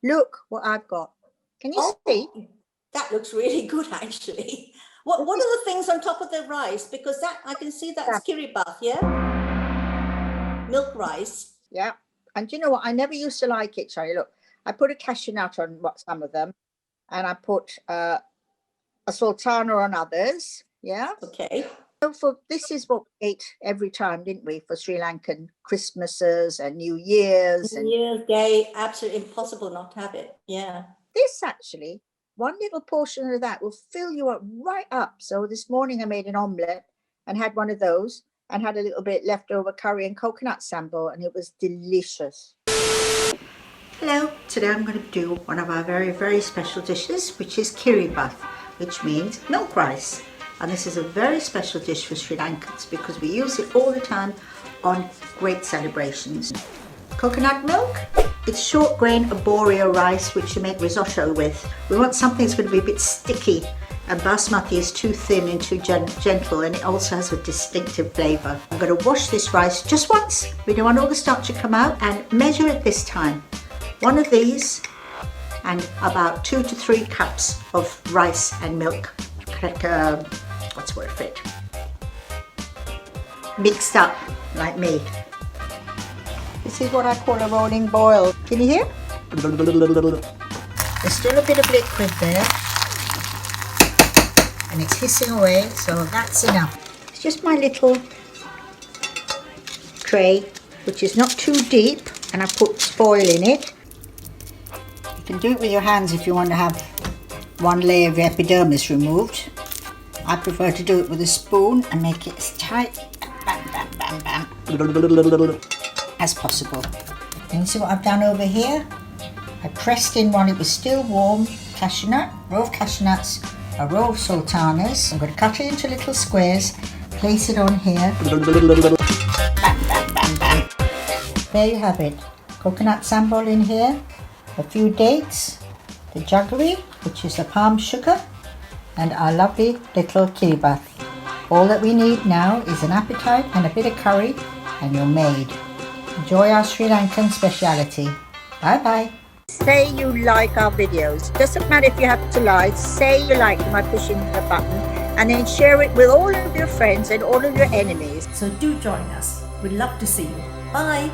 Look what I've got. Can you see? That looks really good, actually. What are the things on top of the rice? Because that I can see that's Kiri bath, yeah? Milk rice. Yeah. And you know what? I never used to like it, Charlie. Look, I put a cashew nut on some of them, and I put a sultana on others. Yeah. Okay. So this is what we ate every time, didn't we? For Sri Lankan Christmases and New Year's. New Year's Day, absolutely impossible not to have it. Yeah. This actually, one little portion of that will fill you up right up. So this morning I made an omelette and had one of those and had a little bit leftover curry and coconut sambal, and it was delicious. Hello, today I'm going to do one of our very, very special dishes, which is Kiri bath, which means milk rice. And this is a very special dish for Sri Lankans because we use it all the time on great celebrations. Coconut milk. It's short grain arborio rice, which you make risotto with. We want something that's going to be a bit sticky, and basmati is too thin and too gentle, and it also has a distinctive flavour. I'm going to wash this rice just once. We don't want all the starch to come out, and measure it this time. One of these and about 2 to 3 cups of rice and milk. What's the word for it? Mixed up like me. This is what I call a rolling boil. Can you hear? There's still a bit of liquid there, and it's hissing away, so that's enough. It's just my little tray, which is not too deep, and I put foil in it. You can do it with your hands if you want to have one layer of the epidermis removed. I prefer to do it with a spoon and make it as tight as possible. And you see what I've done over here? I pressed in while it was still warm cashew nut, row of cashew nuts, a row of sultanas. I'm going to cut it into little squares, place it on here. There you have it. Coconut sambal in here, a few dates, the jaggery, which is the palm sugar, and our lovely little kiri bath. All that we need now is an appetite and a bit of curry, and you're made. Enjoy our Sri Lankan speciality. Bye bye. Say you like our videos. Doesn't matter if you have to lie. Say you like them by pushing the button, and then share it with all of your friends and all of your enemies. So do join us. We'd love to see you. Bye.